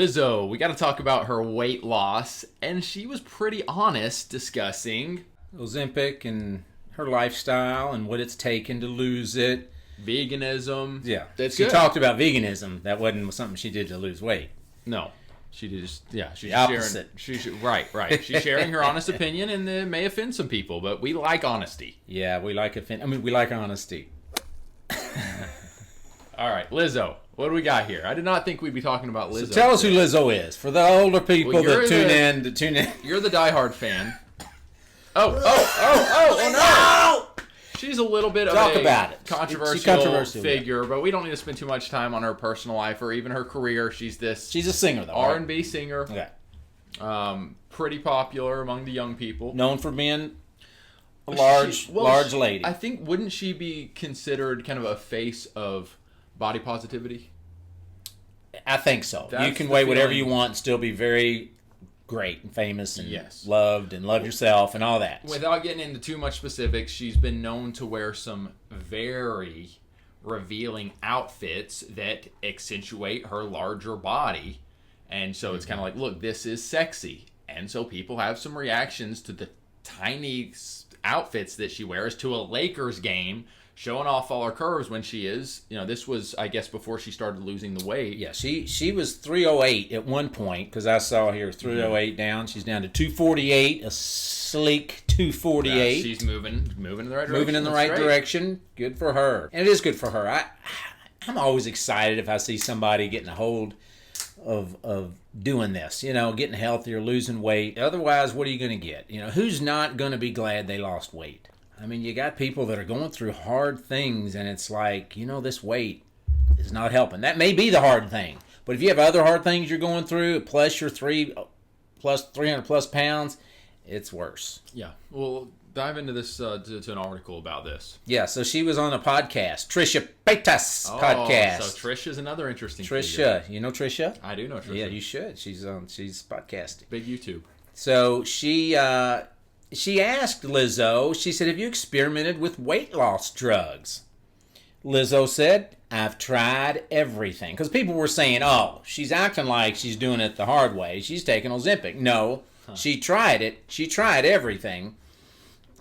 Lizzo, we got to talk about her weight loss, and she was pretty honest discussing Ozempic and her lifestyle and what it's taken to lose it. Veganism. Yeah. That's she good. talked about veganism. That wasn't something she did to lose weight. No. She did just, she's the opposite. Right. She's sharing her honest opinion, and it may offend some people, but we like honesty. Yeah, we like we like honesty. All right, Lizzo. What do we got here? I did not think we'd be talking about Lizzo. So tell us who Lizzo is for the older people that tune in. You're the diehard fan. Oh no! She's a little bit of a controversial figure, but we don't need to spend too much time on her personal life or even her career. She's a singer, though. R&B singer. Okay. Pretty popular among the young people. Known for being a large lady. I think, wouldn't she be considered kind of a face of body positivity? I think so. You can weigh whatever you want and still be very great and famous and loved and love yourself and all that. Without getting into too much specifics, she's been known to wear some very revealing outfits that accentuate her larger body. And so it's kind of like, look, this is sexy. And so people have some reactions to the tiny outfits that she wears to a Lakers game, showing off all her curves when she is, this was, I guess, before she started losing the weight. Yeah, she was 308 at one point, because I saw here 308 down. She's down to 248, a sleek 248. Yeah, she's moving in the right direction. Moving in the right direction. Good for her. And it is good for her. I'm always excited if I see somebody getting a hold of doing this, getting healthier, losing weight. Otherwise, what are you going to get? Who's not going to be glad they lost weight? I mean, you got people that are going through hard things, and it's like, this weight is not helping. That may be the hard thing, but if you have other hard things you're going through, plus your 300 plus pounds, it's worse. Yeah. Well, dive into this to an article about this. Yeah. So she was on a podcast, Trisha Paytas podcast. So Trisha's another interesting figure. figure. You know Trisha? I do know Trisha. Yeah, you should. She's podcasting. Big YouTube. So she asked Lizzo, she said, have you experimented with weight loss drugs? Lizzo said, I've tried everything. Because people were saying, she's acting like she's doing it the hard way. She's taking Ozempic. No, she tried it. She tried everything.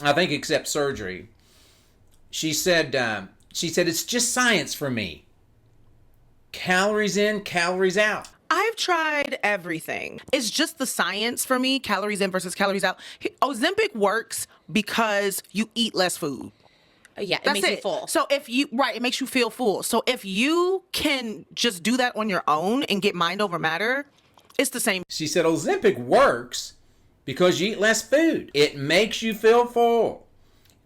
I think except surgery. She said, it's just science for me. Calories in, calories out. I've tried everything. It's just the science for me, calories in versus calories out. Ozempic works because you eat less food. Yeah, it makes you full. So it makes you feel full. So if you can just do that on your own and get mind over matter, it's the same. She said Ozempic works because you eat less food. It makes you feel full.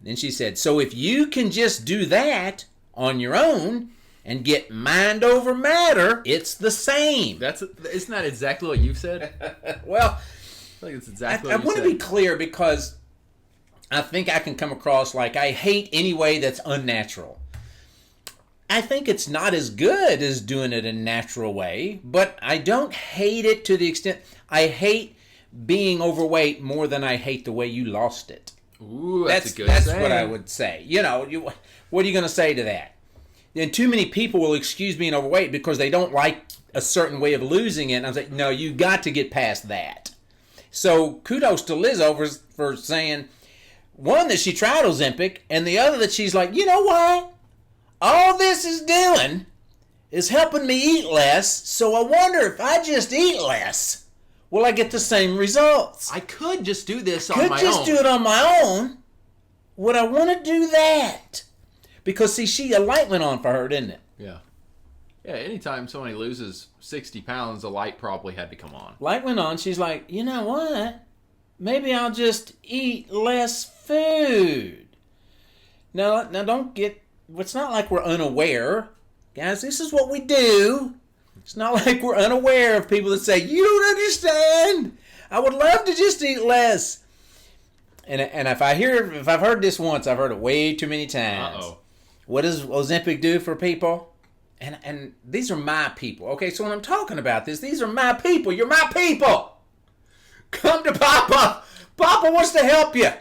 Then she said, so if you can just do that on your own and get mind over matter, it's the same. Isn't that exactly what you said? Well, I think it's exactly what you said. I want to be clear because I think I can come across like I hate any way that's unnatural. I think it's not as good as doing it a natural way, but I don't hate it to the extent I hate being overweight more than I hate the way you lost it. Ooh, that's a good That's saying. what I would say. What are you going to say to that? And too many people will excuse being overweight because they don't like a certain way of losing it. And I'm like, no, you got to get past that. So kudos to Lizzo for saying, one, that she tried Ozempic, and the other that she's like, you know what? All this is doing is helping me eat less, so I wonder if I just eat less, will I get the same results? I could just do this on my own. Could just do it on my own. Would I want to do that? Because, see, a light went on for her, didn't it? Yeah. Yeah, anytime somebody loses 60 pounds, a light probably had to come on. Light went on. She's like, you know what? Maybe I'll just eat less food. Now don't get... It's not like we're unaware. Guys, this is what we do. It's not like we're unaware of people that say, you don't understand. I would love to just eat less. And if I've heard this once, I've heard it way too many times. Uh-oh. What does Ozempic do for people? And these are my people. Okay, so when I'm talking about this, these are my people. You're my people. Come to Papa. Papa wants to help you.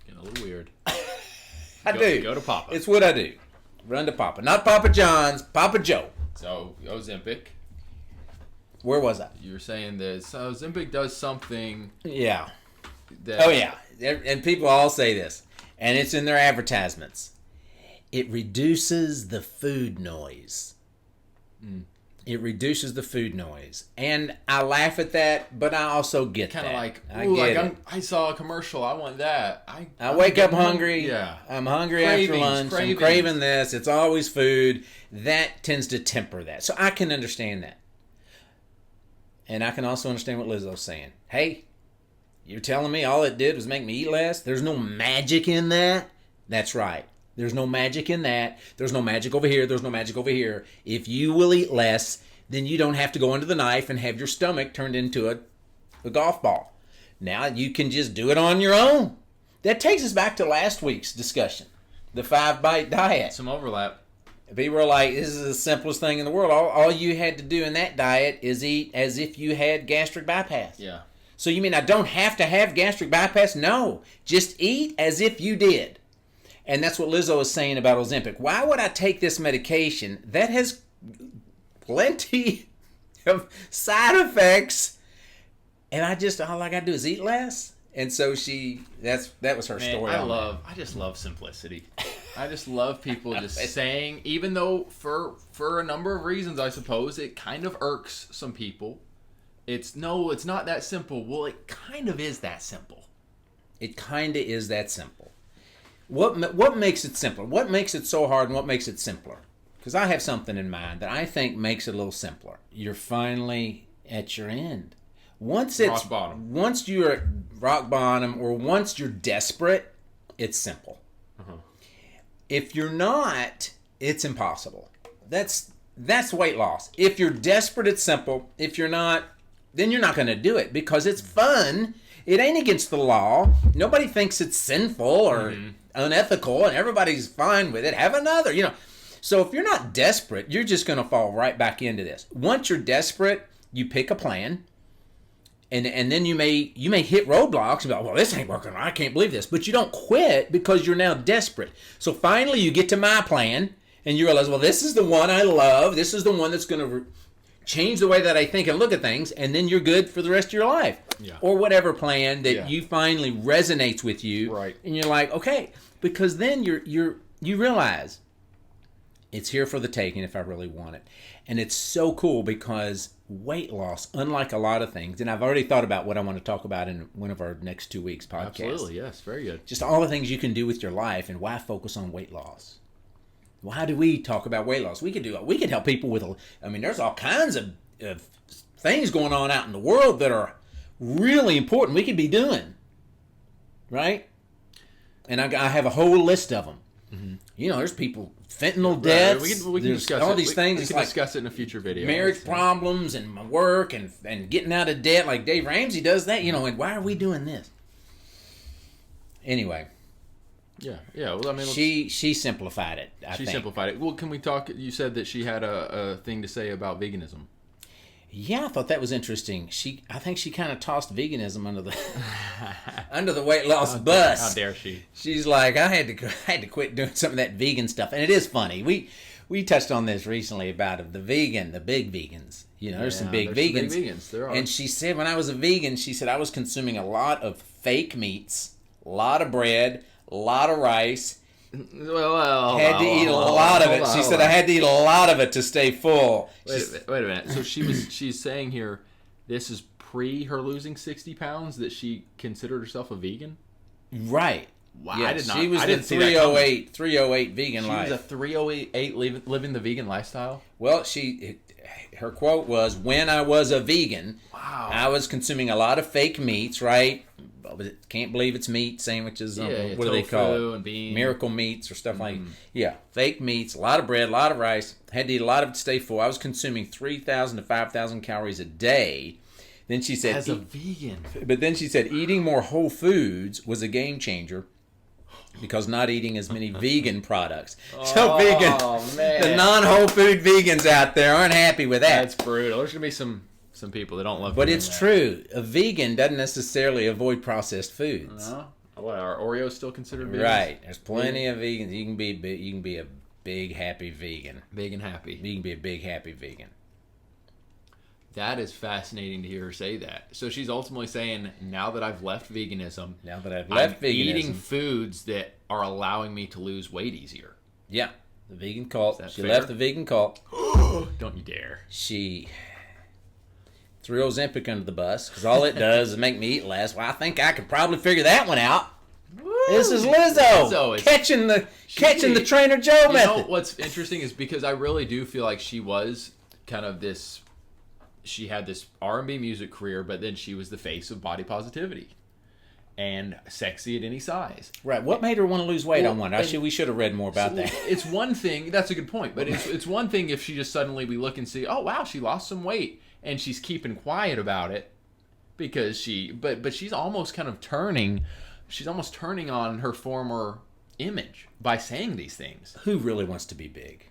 Getting a little weird. I do. Go to Papa. It's what I do. Run to Papa. Not Papa John's, Papa Joe. So, Ozempic. Where was I? You were saying that Ozempic does something. Yeah. That, Oh, yeah. And people all say this. And it's in their advertisements. It reduces the food noise. It reduces the food noise. And I laugh at that, but I also get kind that. of like, I ooh, get like it. I saw a commercial. I want that. I wake up hungry. Yeah. I'm hungry after lunch. I'm craving this. It's always food. That tends to temper that. So I can understand that. And I can also understand what Lizzo's saying. Hey, you're telling me all it did was make me eat less? There's no magic in that? That's right. There's no magic in that. There's no magic over here. There's no magic over here. If you will eat less, then you don't have to go under the knife and have your stomach turned into a golf ball. Now you can just do it on your own. That takes us back to last week's discussion, the 5-bite diet. Some overlap. People are like, this is the simplest thing in the world. All you had to do in that diet is eat as if you had gastric bypass. Yeah. So you mean I don't have to have gastric bypass? No. Just eat as if you did. And that's what Lizzo is saying about Ozempic. Why would I take this medication that has plenty of side effects and all I got to do is eat less? And so that was her story. I just love simplicity. I just love people just saying, even though for a number of reasons, I suppose, it kind of irks some people. It's not that simple. Well, it kind of is that simple. It kind of is that simple. What makes it simpler? What makes it so hard and what makes it simpler? Because I have something in mind that I think makes it a little simpler. You're finally at your end. Once you're at rock bottom or once you're desperate, it's simple. If you're not, it's impossible. That's weight loss. If you're desperate, it's simple. If you're not, then you're not going to do it because it's fun. It ain't against the law. Nobody thinks it's sinful or unethical, and everybody's fine with it. Have another, So if you're not desperate, you're just going to fall right back into this. Once you're desperate, you pick a plan, and then you may hit roadblocks and be like, well, this ain't working. I can't believe this. But you don't quit because you're now desperate. So finally you get to my plan, and you realize, well, this is the one I love. This is the one that's going to change the way that I think and look at things, and then you're good for the rest of your life. Yeah. Or whatever plan that you finally resonates with you. Right. And you're like, okay, because then you realize it's here for the taking if I really want it. And it's so cool because weight loss, unlike a lot of things, and I've already thought about what I want to talk about in one of our next 2 weeks podcasts. Absolutely, yes, very good. Just all the things you can do with your life, and why focus on weight loss? Why do we talk about weight loss? We could help people with, there's all kinds of things going on out in the world that are really important we could be doing, right? And I have a whole list of them. There's people, fentanyl deaths. We can discuss all it. these things. We can discuss it in a future video. Marriage problems and my work and getting out of debt like Dave Ramsey does that. And why are we doing this? Anyway. Yeah. Well, she simplified it. She simplified it. Well, can we talk? You said that she had a thing to say about veganism. Yeah, I thought that was interesting. I think she kind of tossed veganism under the weight loss bus. How dare she? She's like, I had to quit doing some of that vegan stuff, and it is funny. We touched on this recently about the big vegans. There's some big vegans. Some big vegans. There are. And she said when I was a vegan, she said I was consuming a lot of fake meats, a lot of bread, a lot of rice. Had to eat a lot of it. She said I had to eat a lot of it to stay full. Wait a minute. So she's saying here, this is pre her losing 60 pounds that she considered herself a vegan? Right. Wow. Yeah, I did not. She was I the didn't see that 308 vegan life. She was a 308 living the vegan lifestyle? Well, her quote was, when I was a vegan, wow, I was consuming a lot of fake meats, right? Can't believe it's meat sandwiches. What do they call it? And beans. Miracle meats or stuff like that. Yeah, fake meats, a lot of bread, a lot of rice. Had to eat a lot of it to stay full. I was consuming 3,000 to 5,000 calories a day. Then she said, as a vegan. But then she said eating more whole foods was a game changer because not eating as many vegan products. So the non-whole food vegans out there aren't happy with that. That's brutal. There's going to be some people that don't love. But it's true. A vegan doesn't necessarily avoid processed foods. No. What, are Oreos still considered vegan? Right. There's plenty of vegans. You can be a big happy vegan. Big and happy. You can be a big happy vegan. That is fascinating to hear her say that. So she's ultimately saying, now that I've left veganism, I'm eating foods that are allowing me to lose weight easier. Yeah, the vegan cult. She fair? left the vegan cult. Don't you dare. She threw Ozempic under the bus because all it does is make me eat less. Well, I think I could probably figure that one out. Woo! This is Lizzo catching the Trainer Joe method. You know what's interesting is because I really do feel like she was kind of this. She had this R&B music career, but then she was the face of body positivity and sexy at any size. Right. What made her want to lose weight? I wonder. We should have read more about that. It's one thing. That's a good point. But it's one thing if she just suddenly we look and see, oh wow, she lost some weight, and she's keeping quiet about it because but she's almost kind of turning. She's almost turning on her former image by saying these things. Who really wants to be big?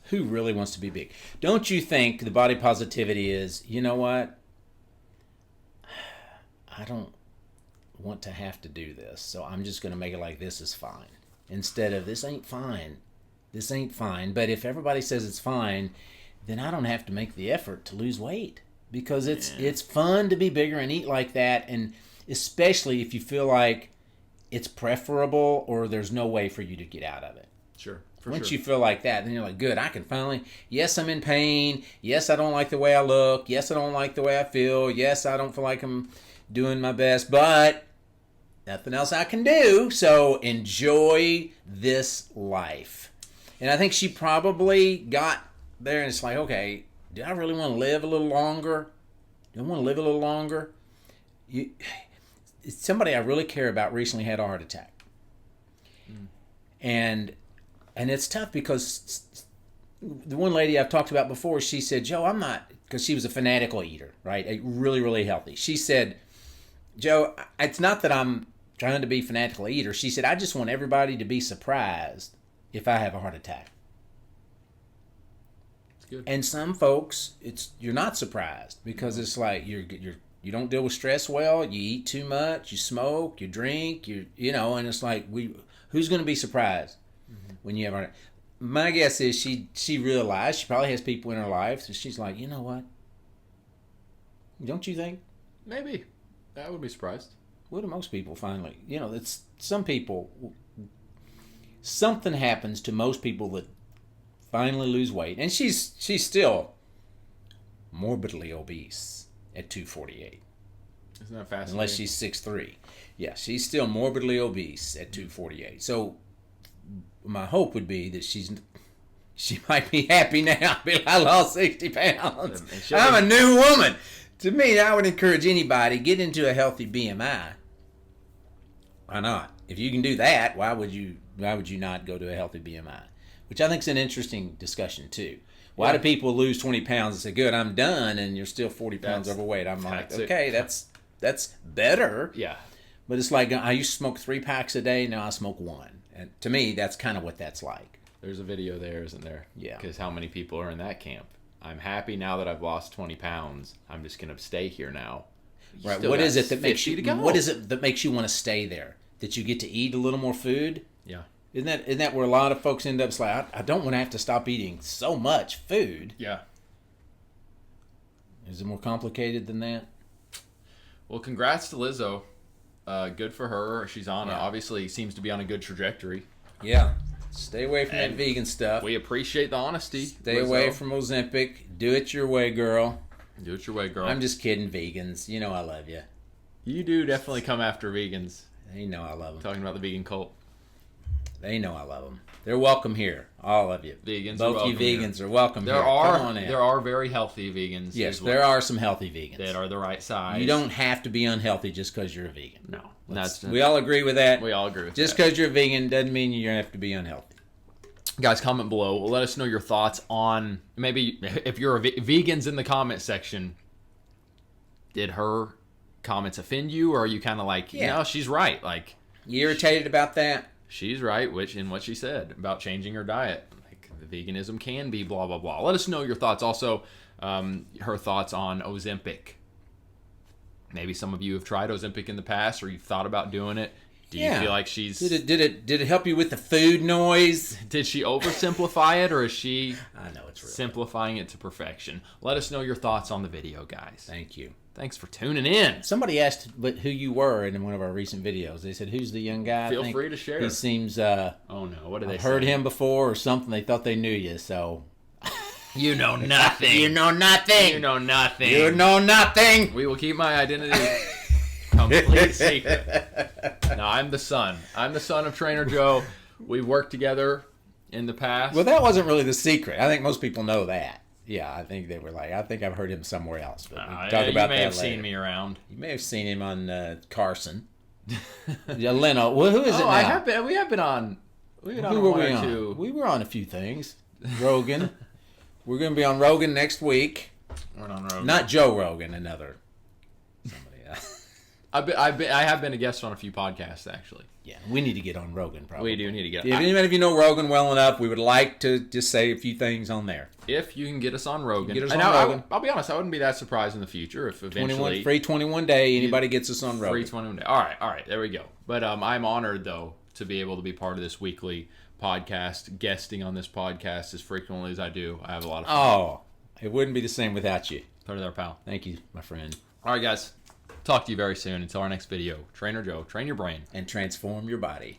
Who really wants to be big? Don't you think the body positivity is, you know what? I don't want to have to do this, so I'm just going to make it like this is fine. Instead of this ain't fine. This ain't fine. But if everybody says it's fine, then I don't have to make the effort to lose weight. Because it's fun to be bigger and eat like that, and especially if you feel like it's preferable or there's no way for you to get out of it. Sure. Once you feel like that, then you're like, good, I can finally, yes, I'm in pain. Yes, I don't like the way I look. Yes, I don't like the way I feel. Yes, I don't feel like I'm doing my best, but nothing else I can do. So enjoy this life. And I think she probably got there and it's like, okay, do I really want to live a little longer? Do I want to live a little longer? Somebody I really care about recently had a heart attack. And it's tough because the one lady I've talked about before, she said, Joe, I'm not, because she was a fanatical eater, right? Really, really healthy. She said, Joe, it's not that I'm trying to be a fanatical eater. She said, I just want everybody to be surprised if I have a heart attack. That's good. And some folks, you're not surprised because it's like you don't deal with stress well, you eat too much, you smoke, you drink, and it's like who's going to be surprised? When you have her, my guess is she realized she probably has people in her life, so she's like, you know what? Don't you think? Maybe. I would be surprised. What do most people finally? It's some people. Something happens to most people that finally lose weight, and she's still morbidly obese at 248. Isn't that fascinating? Unless she's 6'3". Yeah, she's still morbidly obese at 248. So my hope would be that she might be happy now. Be like, I lost 60 pounds. I'm a new woman. To me, I would encourage anybody, get into a healthy BMI. Why not? If you can do that, why would you not go to a healthy BMI? Which I think is an interesting discussion too. Why do people lose 20 pounds and say, good, I'm done, and you're still 40 pounds overweight? I'm like, okay, that's better. Yeah. But it's like, I used to smoke 3 packs a day, now I smoke 1. And to me, that's kind of what that's like. There's a video there, isn't there? Yeah. Because how many people are in that camp? I'm happy now that I've lost 20 pounds. I'm just going to stay here now. Right. What is it that makes you want to stay there? That you get to eat a little more food? Yeah. Isn't that where a lot of folks end up? It's like, I don't want to have to stop eating so much food. Yeah. Is it more complicated than that? Well, congrats to Lizzo. Good for her. She's obviously seems to be on a good trajectory. Yeah. Stay away from that vegan stuff. We appreciate the honesty. Stay away from Ozempic. Do it your way, girl. Do it your way, girl. I'm just kidding, vegans. You know I love you. You do definitely come after vegans. They know I love them. Talking about the vegan cult. They know I love them. They're welcome here, all of you. Vegans, both you vegans are welcome here. There are very healthy vegans. Yes, there are some healthy vegans that are the right size. You don't have to be unhealthy just because you're a vegan. No, we all agree with that. We all agree with just because you're a vegan doesn't mean you have to be unhealthy. Guys, comment below. Let us know your thoughts on maybe if you're vegans in the comment section. Did her comments offend you, or are you kind of like, no, she's right? Like, you irritated about that? She's right, in what she said about changing her diet. Like, the veganism can be blah, blah, blah. Let us know your thoughts. Also, her thoughts on Ozempic. Maybe some of you have tried Ozempic in the past, or you've thought about doing it. Do you feel like she's... Did it help you with the food noise? Did she oversimplify it, or is she I know it's real. simplifying it to perfection? Let us know your thoughts on the video, guys. Thank you. Thanks for tuning in. Somebody asked who you were in one of our recent videos. They said, "Who's the young guy?" Feel free to share. He seems. Oh no! What did they say? Heard him before or something. They thought they knew you. So you know nothing. You know nothing. You know nothing. You know nothing. We will keep my identity complete secret. No, I'm the son. I'm the son of Trainer Joe. We've worked together in the past. Well, that wasn't really the secret. I think most people know that. Yeah, I think they were like, I think I've heard him somewhere else. But we'll talk about that later. You may have seen me around. You may have seen him on Carson. Yeah, Leno. Well, who is it now? I have been. We have been on. We've been on Who were one we or on? two. We were on a few things. Rogan. We're going to be on Rogan next week. We're on Rogan. Not Joe Rogan, another somebody else. I have been a guest on a few podcasts, actually. Yeah, we need to get on Rogan, probably. We do need to get. If anybody of you know Rogan well enough, we would like to just say a few things on there. If you can get us on Rogan, Get us and on Rogan. I'll be honest, I wouldn't be that surprised in the future if eventually free 21 day. Anybody gets us on Rogan. free 21 day. All right, there we go. But I'm honored though to be able to be part of this weekly podcast, guesting on this podcast as frequently as I do. I have a lot of fun. Oh, it wouldn't be the same without you. Put it there, pal. Thank you, my friend. All right, guys. Talk to you very soon. Until our next video. Trainer Joe, train your brain. And transform your body.